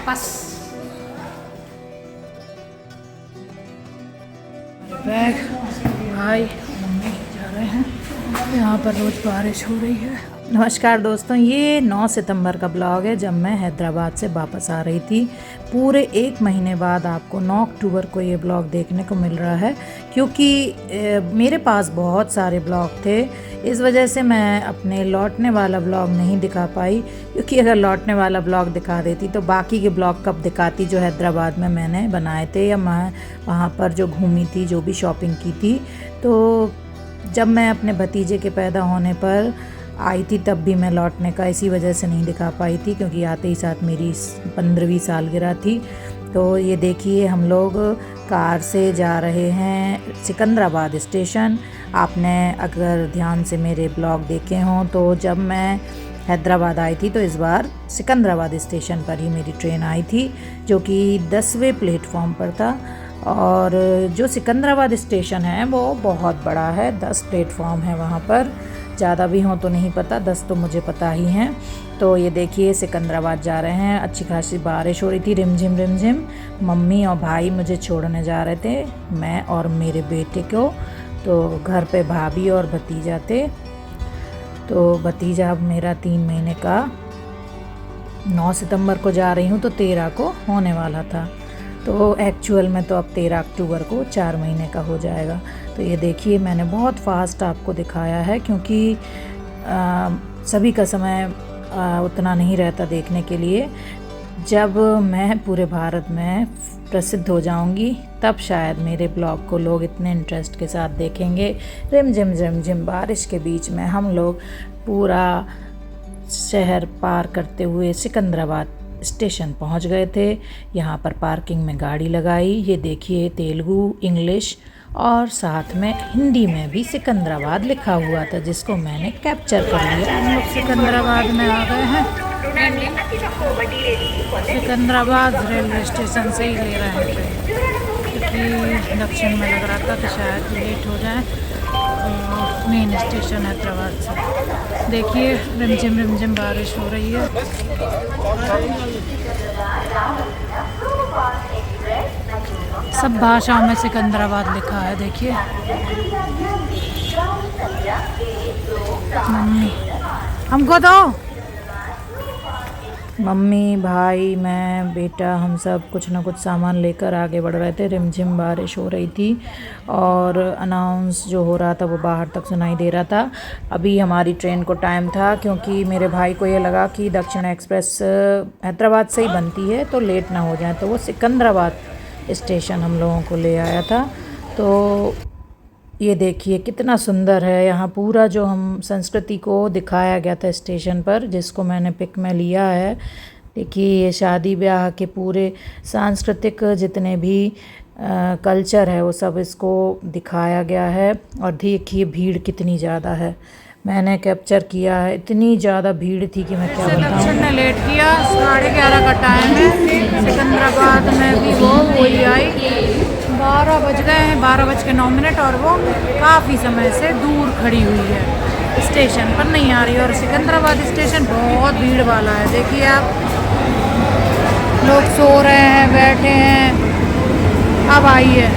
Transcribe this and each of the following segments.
वापस। बैग भाई मम्मी जा रहे हैं, यहाँ पर रोज़ बारिश हो रही है। नमस्कार दोस्तों, ये 9 सितंबर का ब्लॉग है जब मैं हैदराबाद से वापस आ रही थी। पूरे 1 महीने बाद आपको 9 अक्टूबर को ये ब्लॉग देखने को मिल रहा है, क्योंकि मेरे पास बहुत सारे ब्लॉग थे। इस वजह से मैं अपने लौटने वाला ब्लॉग नहीं दिखा पाई, क्योंकि अगर लौटने वाला ब्लॉग दिखा देती तो बाकी के ब्लॉग कब दिखाती जो हैदराबाद में मैंने बनाए थे या मैं वहाँ पर जो घूमी थी, जो भी शॉपिंग की थी। तो जब मैं अपने भतीजे के पैदा होने पर आई थी तब भी मैं लौटने का इसी वजह से नहीं दिखा पाई थी, क्योंकि आते ही साथ मेरी 15वीं सालगिरह थी। तो ये देखिए हम लोग कार से जा रहे हैं सिकंदराबाद स्टेशन। आपने अगर ध्यान से मेरे ब्लॉग देखे हों तो जब मैं हैदराबाद आई थी तो इस बार सिकंदराबाद स्टेशन पर ही मेरी ट्रेन आई थी, जो कि 10वें प्लेटफॉर्म पर था। और जो सिकंदराबाद स्टेशन है वो बहुत बड़ा है, 10 प्लेटफॉर्म है वहाँ पर, ज़्यादा भी हों तो नहीं पता, 10 तो मुझे पता ही हैं। तो ये देखिए सिकंदराबाद जा रहे हैं। अच्छी खासी बारिश हो रही थी, रिमझिम रिमझिम। मम्मी और भाई मुझे छोड़ने जा रहे थे, मैं और मेरे बेटे को। तो घर पे भाभी और भतीजा थे। तो भतीजा अब मेरा 3 महीने का 9 सितंबर को जा रही हूँ तो 13 को होने वाला था। तो एक्चुअल में तो अब 13 अक्टूबर को 4 महीने का हो जाएगा। तो ये देखिए मैंने बहुत फास्ट आपको दिखाया है, क्योंकि सभी का समय उतना नहीं रहता देखने के लिए। जब मैं पूरे भारत में प्रसिद्ध हो जाऊंगी तब शायद मेरे ब्लॉग को लोग इतने इंटरेस्ट के साथ देखेंगे। रिमझिम रिमझिम बारिश के बीच में हम लोग पूरा शहर पार करते हुए सिकंदराबाद स्टेशन पहुंच गए थे। यहाँ पर पार्किंग में गाड़ी लगाई। ये देखिए तेलुगु, इंग्लिश और साथ में हिंदी में भी सिकंदराबाद लिखा हुआ था, जिसको मैंने कैप्चर कर लिया। हम लोग सिकंदराबाद में आ गए हैं। सिकंदराबाद रेलवे स्टेशन से ही ले रहे हैं ट्रेन, क्योंकि दक्षिण में लग रहा था कि शायद लेट हो जाए। मेन स्टेशन हैदराबाद से। देखिए रिमझिम रिमझिम बारिश हो रही है। सब भाषाओं में सिकंदराबाद लिखा है। देखिए मम्मी हमको दो। मम्मी, भाई, मैं, बेटा, हम सब कुछ ना कुछ सामान लेकर आगे बढ़ रहे थे। रिमझिम बारिश हो रही थी और अनाउंस जो हो रहा था वो बाहर तक सुनाई दे रहा था। अभी हमारी ट्रेन को टाइम था, क्योंकि मेरे भाई को ये लगा कि दक्षिण एक्सप्रेस हैदराबाद से ही बनती है तो लेट ना हो जाए, तो वो सिकंदराबाद स्टेशन हम लोगों को ले आया था। तो ये देखिए कितना सुंदर है यहाँ। पूरा जो हम संस्कृति को दिखाया गया था स्टेशन पर, जिसको मैंने पिक में लिया है। देखिए ये शादी ब्याह के पूरे सांस्कृतिक जितने भी कल्चर है वो सब इसको दिखाया गया है। और देखिए भीड़ कितनी ज़्यादा है, मैंने कैप्चर किया है। इतनी ज़्यादा भीड़ थी कि मैं क्या बताऊँ। दक्षिण ने लेट किया, 11:30 का टाइम है। सिकंदराबाद में भी वही आई। 12 बज गए हैं, 12:09 और वो काफ़ी समय से दूर खड़ी हुई है, स्टेशन पर नहीं आ रही। और सिकंदराबाद स्टेशन बहुत भीड़ वाला है। देखिए आप, लोग सो रहे हैं, बैठे हैं। अब आई है।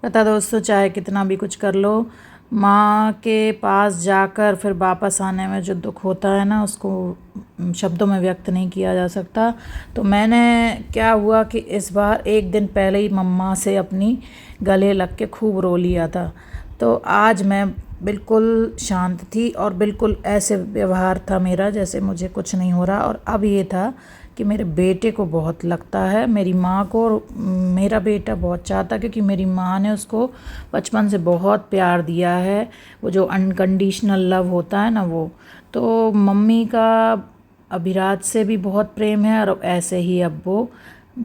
पता दोस्तों, चाहे कितना भी कुछ कर लो, माँ के पास जाकर फिर वापस आने में जो दुख होता है ना, उसको शब्दों में व्यक्त नहीं किया जा सकता। तो मैंने क्या हुआ कि इस बार 1 दिन पहले ही मम्मा से अपनी गले लग के खूब रो लिया था। तो आज मैं बिल्कुल शांत थी और बिल्कुल ऐसे व्यवहार था मेरा जैसे मुझे कुछ नहीं हो रहा। और अब ये था कि मेरे बेटे को बहुत लगता है, मेरी माँ को मेरा बेटा बहुत चाहता, क्योंकि मेरी माँ ने उसको बचपन से बहुत प्यार दिया है। वो जो अनकंडीशनल लव होता है ना वो। तो मम्मी का अभिराज से भी बहुत प्रेम है और ऐसे ही अब वो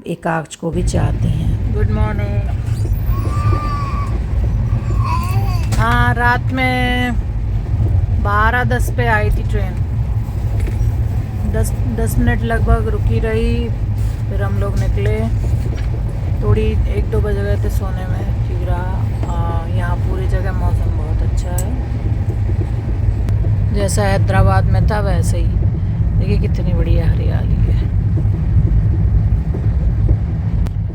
एकाक्ष को भी चाहती हैं। Good morning. हाँ, रात में 12:10 पे आई थी ट्रेन। 10 मिनट लगभग रुकी रही, फिर हम लोग निकले। थोड़ी 1-2 बज गए थे सोने में, ठीक रहा। यहाँ पूरी जगह मौसम बहुत अच्छा है, जैसा हैदराबाद में था वैसे ही। देखिए कितनी बढ़िया हरियाली है।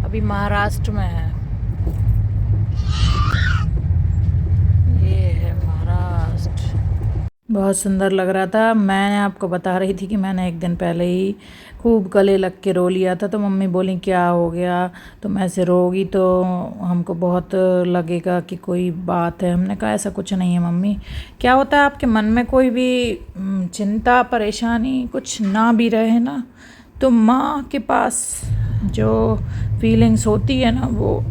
अभी महाराष्ट्र में है, ये है महाराष्ट्र। बहुत सुंदर लग रहा था। मैंने आपको बता रही थी कि मैंने एक दिन पहले ही खूब गले लग के रो लिया था, तो मम्मी बोली क्या हो गया, तो मैं ऐसे रोगी तो हमको बहुत लगेगा कि कोई बात है। हमने कहा ऐसा कुछ नहीं है मम्मी। क्या होता है आपके मन में कोई भी चिंता परेशानी कुछ ना भी रहे ना, तो माँ के पास जो फीलिंग्स होती है ना, वो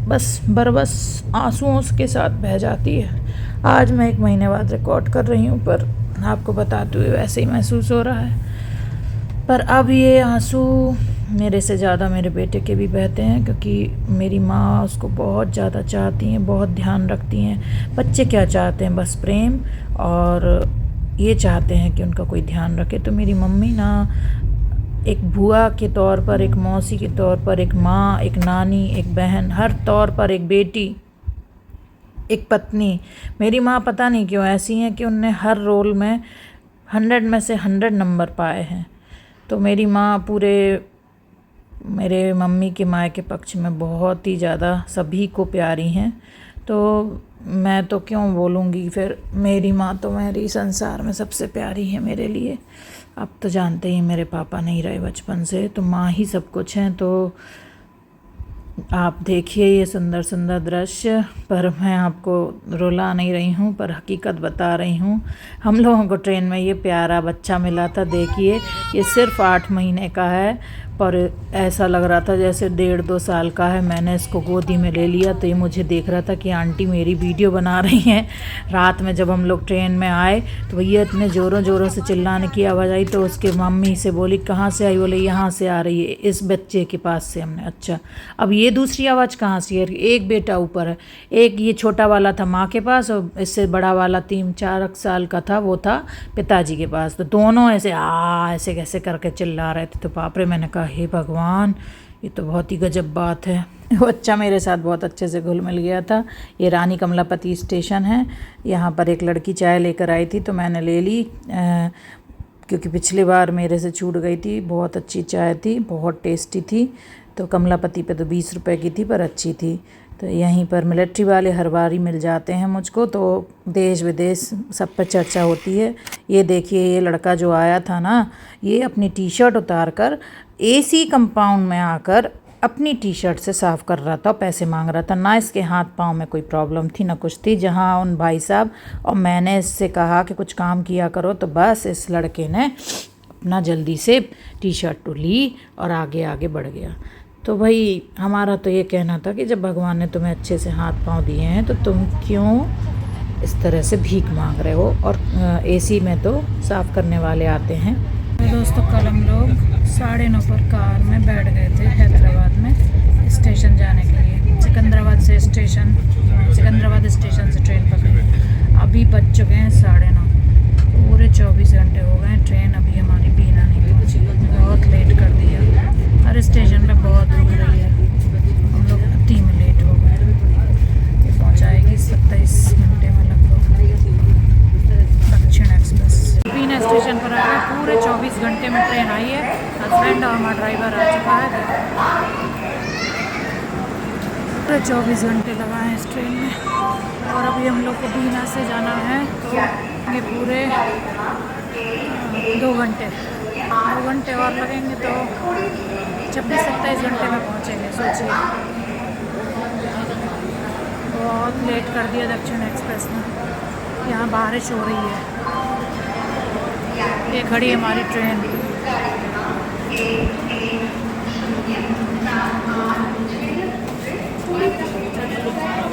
बस बरबस आंसुओं के साथ बह जाती है। आज मैं 1 महीने बाद रिकॉर्ड कर रही हूँ, पर आपको बताते हुए वैसे ही महसूस हो रहा है। पर अब ये आंसू मेरे से ज़्यादा मेरे बेटे के भी बहते हैं, क्योंकि मेरी माँ उसको बहुत ज़्यादा चाहती हैं, बहुत ध्यान रखती हैं। बच्चे क्या चाहते हैं, बस प्रेम, और ये चाहते हैं कि उनका कोई ध्यान रखे। तो मेरी मम्मी ना एक बुआ के तौर पर, एक मौसी के तौर पर, एक माँ, एक नानी, एक बहन, हर तौर पर, एक बेटी, एक पत्नी। मेरी माँ पता नहीं क्यों ऐसी हैं कि उनने हर रोल में 100 में से 100 नंबर पाए हैं। तो मेरी माँ पूरे मेरे मम्मी के माँ के पक्ष में बहुत ही ज़्यादा सभी को प्यारी हैं। तो मैं तो क्यों बोलूँगी, फिर मेरी माँ तो मेरी संसार में सबसे प्यारी है मेरे लिए। अब तो जानते ही मेरे पापा नहीं रहे बचपन से, तो माँ ही सब कुछ हैं। तो आप देखिए ये सुंदर सुंदर दृश्य, पर मैं आपको रुला नहीं रही हूँ, पर हकीकत बता रही हूँ। हम लोगों को ट्रेन में ये प्यारा बच्चा मिला था, देखिए ये सिर्फ 8 महीने का है, पर ऐसा लग रहा था जैसे 1.5-2 साल का है। मैंने इसको गोदी में ले लिया तो ये मुझे देख रहा था कि आंटी मेरी वीडियो बना रही हैं। रात में जब हम लोग ट्रेन में आए तो भैया इतने ज़ोरों ज़ोरों से चिल्लाने की आवाज़ आई, तो उसके मम्मी से बोली कहाँ से आई, बोले यहाँ से आ रही है, इस बच्चे के पास से। हमने अच्छा, अब ये दूसरी आवाज़ कहाँ से है। एक बेटा ऊपर है, एक ये छोटा वाला था माँ के पास, और इससे बड़ा वाला 3-4 साल का था, वो था पिताजी के पास। तो दोनों ऐसे ऐसे कैसे करके चिल्ला रहे थे। तो बाप रे, मैंने कहा हे भगवान, ये तो बहुत ही गजब बात है। वो बच्चा मेरे साथ बहुत अच्छे से घुल मिल गया था। ये रानी कमलापति स्टेशन है, यहाँ पर एक लड़की चाय लेकर आई थी तो मैंने ले ली, क्योंकि पिछली बार मेरे से छूट गई थी। बहुत अच्छी चाय थी, बहुत टेस्टी थी। तो कमलापति पे तो 20 रुपए की थी, पर अच्छी थी। तो यहीं पर मिलिट्री वाले हर बार ही मिल जाते हैं मुझको, तो देश विदेश सब पर चर्चा होती है। ये देखिए ये लड़का जो आया था ना, ये अपनी टी शर्ट उतार कर एसी कंपाउंड में आकर अपनी टी शर्ट से साफ़ कर रहा था, पैसे मांग रहा था। ना इसके हाथ पाँव में कोई प्रॉब्लम थी ना कुछ थी। जहाँ उन भाई साहब और मैंने इससे कहा कि कुछ काम किया करो, तो बस इस लड़के ने अपना जल्दी से टी शर्ट ली और आगे आगे बढ़ गया। तो भाई हमारा तो ये कहना था कि जब भगवान ने तुम्हें अच्छे से हाथ पाँव दिए हैं, तो तुम क्यों इस तरह से भीख मांग रहे हो। और एसी में तो साफ़ करने वाले आते हैं। तो दोस्तों कल हम लोग 9:30 पर कार में बैठ गए थे हैदराबाद में स्टेशन जाने के लिए। सिकंदराबाद स्टेशन से ट्रेन पकड़ी। अभी बज चुके हैं 9:30, पूरे 24 घंटे हो गए। ट्रेन अभी हमारी बीना नहीं पहुंची, बहुत लेट कर दिया। हर स्टेशन पे बहुत रुक रही है, हम लोग अति में लेट हो गए। ये पहुंचाएगी 27 घंटे में लगभग, दक्षिण एक्सप्रेस। बीना स्टेशन पर आ गए, पूरे 24 घंटे में ट्रेन आई है। हस्बैंड और हमारा ड्राइवर आ चुका है। पूरे 24 घंटे लगाए हैं इस ट्रेन में, और अभी हम लोग को बीना से जाना है, तो ये पूरे 2 घंटे और लगेंगे, तो 26-27 घंटे में पहुँचेंगे। सोचिए, बहुत लेट कर दिया दक्षिण एक्सप्रेस ने। यहाँ बारिश हो रही है, ये खड़ी हमारी ट्रेन।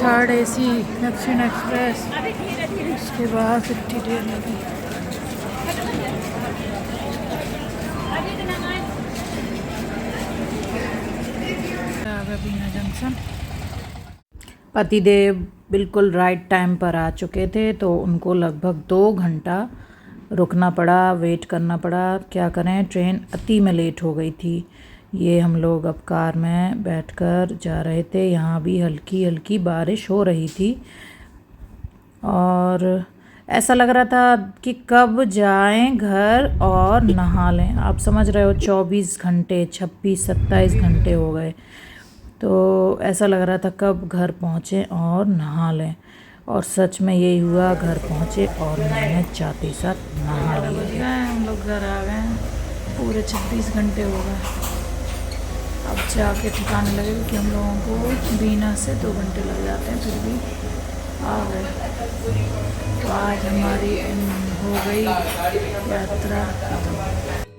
थर्ड एसी दक्षिण एक्सप्रेस, उसके बाद कितनी देर लगी। बीना जंक्शन। पतिदेव बिल्कुल राइट टाइम पर आ चुके थे, तो उनको लगभग 2 घंटा रुकना पड़ा, वेट करना पड़ा। क्या करें, ट्रेन अति में लेट हो गई थी। ये हम लोग अब कार में बैठकर जा रहे थे। यहाँ भी हल्की हल्की बारिश हो रही थी, और ऐसा लग रहा था कि कब जाएं घर और नहा लें। आप समझ रहे हो 24 घंटे 26-27 घंटे हो गए, तो ऐसा लग रहा था कब घर पहुँचें और नहा लें। और सच में यही हुआ, घर पहुँचे और मैंने जाते साथ नहा लिया। हम लोग घर आ गए हैं, पूरे 26 घंटे हो गए। अब जाके ठिकाने लगे क्योंकि हम लोगों को बीना से 2 घंटे लग जाते हैं, फिर भी आ गए। तो आज हमारी हो गई यात्रा खत्म।